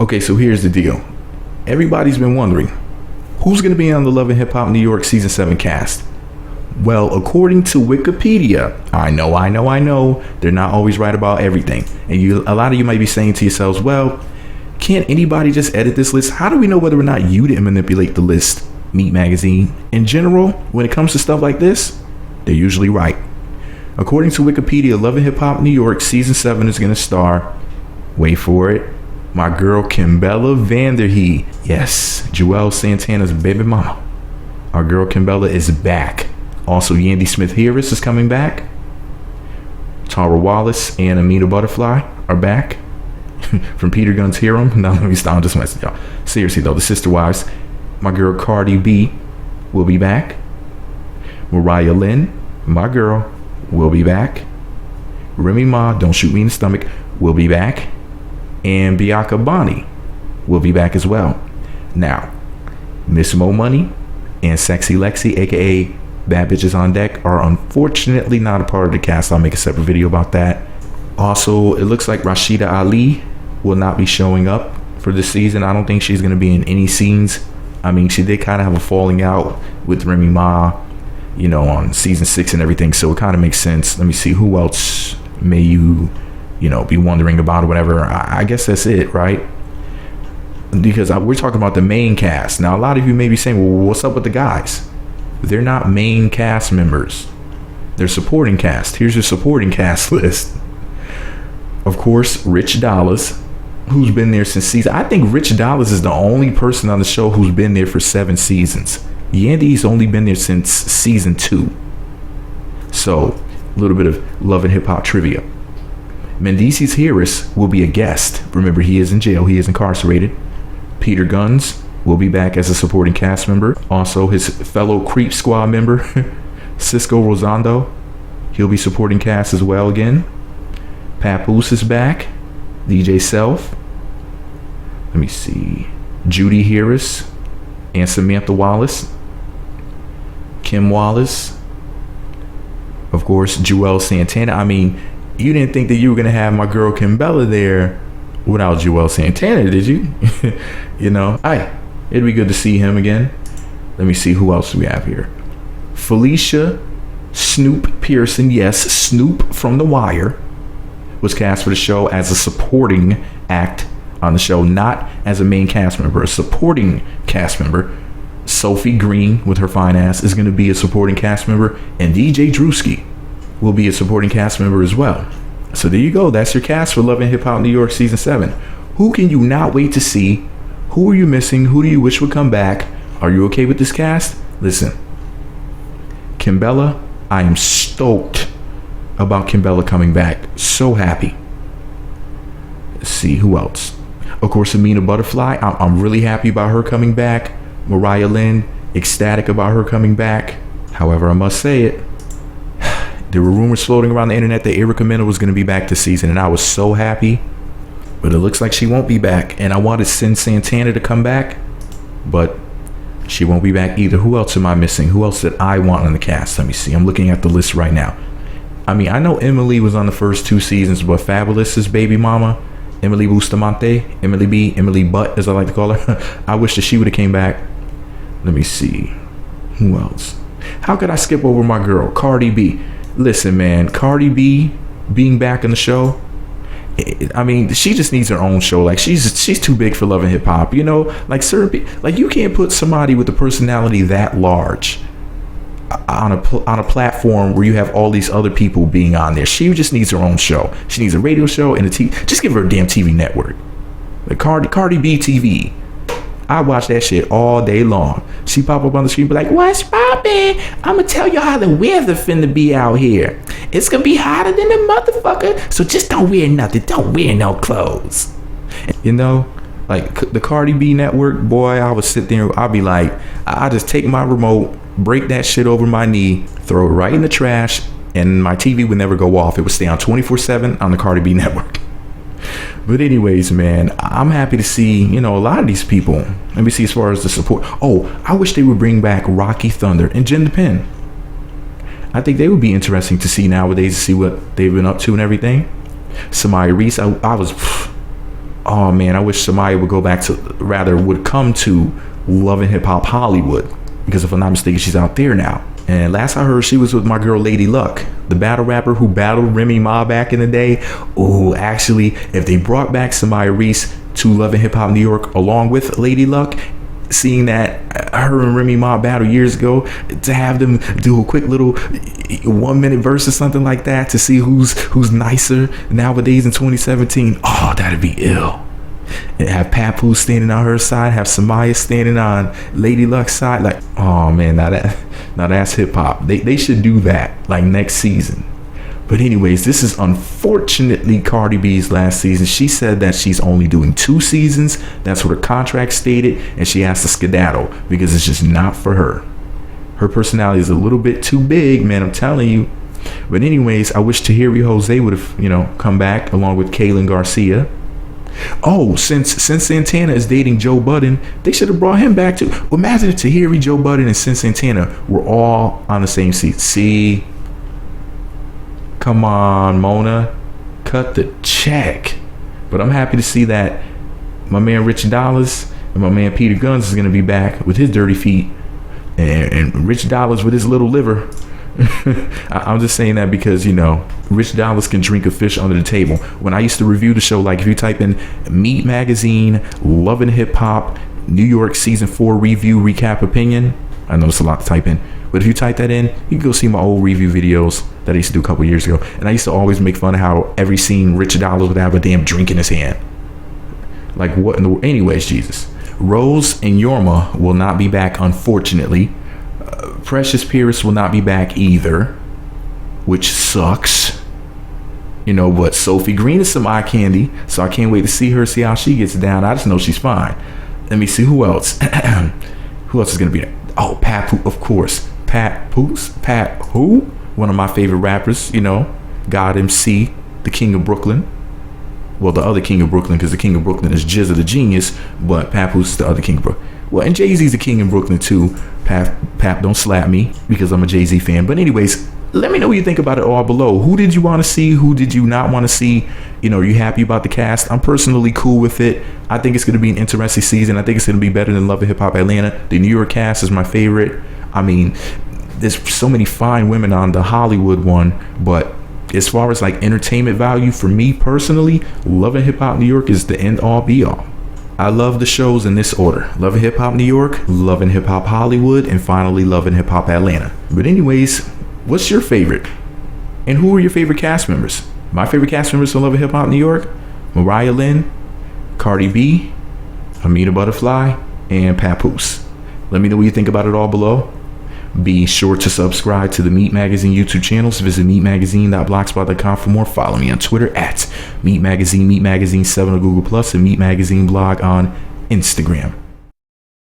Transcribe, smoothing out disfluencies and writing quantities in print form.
Okay, so here's the deal. Everybody's been wondering, who's going to be on the Love and Hip Hop New York Season 7 cast? Well, according to Wikipedia, I know, they're not always right about everything. And a lot of you might be saying to yourselves, well, can't anybody just edit this list? How do we know whether or not you didn't manipulate the list? Meat Magazine. In general, when it comes to stuff like this, they're usually right. According to Wikipedia, Love and Hip Hop New York Season 7 is going to star, wait for it, my girl Kimbella Vanderhee. Yes, Juelz Santana's baby mama. Our girl Kimbella is back. Also, Yandy Smith is coming back. Tara Wallace and Amina Buddafly are back from Peter Gun's Harem. Now let me stop. I'm just messing y'all. Seriously though, the sister wives. My girl Cardi B will be back. Mariah Lynn, my girl, will be back. Remy Ma, don't shoot me in the stomach, will be back. And Bianca will be back as well. Now, Miss Mo Money and Sexy Lexi, aka Bad Bitches on Deck, are unfortunately not a part of the cast. I'll make a separate video about that. Also, it looks like Rashida Ali will not be showing up for this season. I don't think she's going to be in any scenes. I mean, she did kind of have a falling out with Remy Ma, you know, on season 6 and everything. So it kind of makes sense. Let me see, who else may you know, be wondering about or whatever. I guess that's it, right? Because we're talking about the main cast. Now, a lot of you may be saying, well, what's up with the guys? They're not main cast members. They're supporting cast. Here's your supporting cast list. Of course, Rich Dollaz, who's been there since season. I think Rich Dollaz is the only person on the show who's been there for 7 seasons. Yandy's only been there since season 2. So, a little bit of Love and Hip Hop trivia. Mendeecees Harris will be a guest. Remember, he is in jail. He is incarcerated. Peter Guns will be back as a supporting cast member. Also, his fellow Creep Squad member, Cisco Rosando, he'll be supporting cast as well again. Papoose is back. DJ Self. Let me see. Judy Harris and Samantha Wallace. Kim Wallace. Of course, Juelz Santana. I mean, you didn't think that you were going to have my girl Kimbella there without Juelz Santana, did you? You know, it'd be good to see him again. Let me see, who else do we have here? Felecia Snoop Pearson, yes, Snoop from The Wire, was cast for the show as a supporting act on the show, not as a main cast member, a supporting cast member. Sofi Green, with her fine ass, is going to be a supporting cast member, and DJ Drewski will be a supporting cast member as well. So there you go. That's your cast for Love and Hip Hop New York Season 7. Who can you not wait to see? Who are you missing? Who do you wish would come back? Are you okay with this cast? Listen, Kimbella, I am stoked about Kimbella coming back. So happy. Let's see, who else? Of course, Amina Buddafly. I'm really happy about her coming back. Mariah Lynn, ecstatic about her coming back. However, I must say it, there were rumors floating around the internet that Erica Mena was going to be back this season, and I was so happy. But it looks like she won't be back. And I wanted Sin Santana to come back, but she won't be back either. Who else am I missing? Who else did I want on the cast? Let me see. I'm looking at the list right now. I mean, I know Emily was on the first 2 seasons, but Fabulous's baby mama, Emily Bustamante, Emily B, Emily Butt, as I like to call her. I wish that she would have came back. Let me see. Who else? How could I skip over my girl, Cardi B? Listen, man, Cardi B being back in the show, I mean, she just needs her own show. Like, she's too big for Love and Hip Hop, you know? Like, like, you can't put somebody with a personality that large on a platform where you have all these other people being on there. She just needs her own show. She needs a radio show and a TV. Just give her a damn TV network. Like Cardi B TV. I watch that shit all day long. She pop up on the screen, be like, "What's poppin'? I'ma tell you how the weather finna be out here. It's gonna be hotter than a motherfucker. So just don't wear nothing. Don't wear no clothes." You know, like the Cardi B network, boy, I would sit there, I'd be like, I just take my remote, break that shit over my knee, throw it right in the trash, and my TV would never go off. It would stay on 24/7 on the Cardi B network. But anyways, man, I'm happy to see, you know, a lot of these people. Let me see as far as the support. Oh, I wish they would bring back Rocky Thunder and Jen the Pen. I think they would be interesting to see nowadays, to see what they've been up to and everything. Samaya Reese, I was, oh man, I wish Samaya would come to Love and Hip Hop Hollywood, because if I'm not mistaken, she's out there now. And last I heard, she was with my girl Lady Luck, the battle rapper who battled Remy Ma back in the day. Oh, actually, if they brought back Samaya Reese to Love and Hip Hop New York along with Lady Luck, seeing that her and Remy Ma battle years ago, to have them do a quick little 1 minute verse or something like that to see who's nicer nowadays in 2017. Oh, that'd be ill. And have Papoose standing on her side, have Samaya standing on Lady Luck's side. Like, oh man, now that's hip hop. They should do that like next season. But anyways, this is unfortunately Cardi B's last season. She said that she's only doing 2 seasons. That's what her contract stated, and she has to skedaddle because it's just not for her. Her personality is a little bit too big, man, I'm telling you. But anyways, I wish Tahiri Jose would have, come back along with Kaylin Garcia. Oh, since Santana is dating Joe Budden, they should have brought him back too. Well, imagine if Tahiri, Joe Budden, and Santana were all on the same seat. See? Come on, Mona. Cut the check. But I'm happy to see that my man Rich Dollars and my man Peter Guns is going to be back with his dirty feet. And Rich Dollars with his little liver. I'm just saying that because, Rich Dollars can drink a fish under the table. When I used to review the show, like if you type in Meat Magazine, Love and Hip Hop, New York Season 4 Review Recap Opinion, I know it's a lot to type in, but if you type that in, you can go see my old review videos that I used to do a couple years ago. And I used to always make fun of how every scene Rich Dollars would have a damn drink in his hand. Like what in the world? Anyways, Jesus. Rose and Yorma will not be back, unfortunately. Precious Pierce will not be back either, which sucks. But Sofi Green is some eye candy, so I can't wait to see her, see how she gets down. I just know she's fine. Let me see who else. Who else is going to be there? Oh, Papoose, of course. Papoose? Who? One of my favorite rappers, God MC, the King of Brooklyn. Well, the other King of Brooklyn, because the King of Brooklyn is Jizza the Genius, but Papoose is the other King of Brooklyn. Well, and Jay-Z's the King in Brooklyn too. Pap, don't slap me because I'm a Jay-Z fan. But anyways, let me know what you think about it all below. Who did you want to see? Who did you not want to see? Are you happy about the cast? I'm personally cool with it. I think it's going to be an interesting season. I think it's going to be better than Love and Hip Hop Atlanta. The New York cast is my favorite. I mean, there's so many fine women on the Hollywood one, but as far as like entertainment value for me personally, Love and Hip Hop New York is the end all be all. I love the shows in this order: Love and Hip Hop New York, Love and Hip Hop Hollywood, and finally Love and Hip Hop Atlanta. But anyways, what's your favorite? And who are your favorite cast members? My favorite cast members from Love and Hip Hop New York: Mariah Lynn, Cardi B, Amina Buddafly, and Papoose. Let me know what you think about it all below. Be sure to subscribe to the Meat Magazine YouTube channels. Visit meatmagazine.blogspot.com for more. Follow me on Twitter at Meat Magazine, Meat Magazine 7 on Google+, and Meat Magazine blog on Instagram.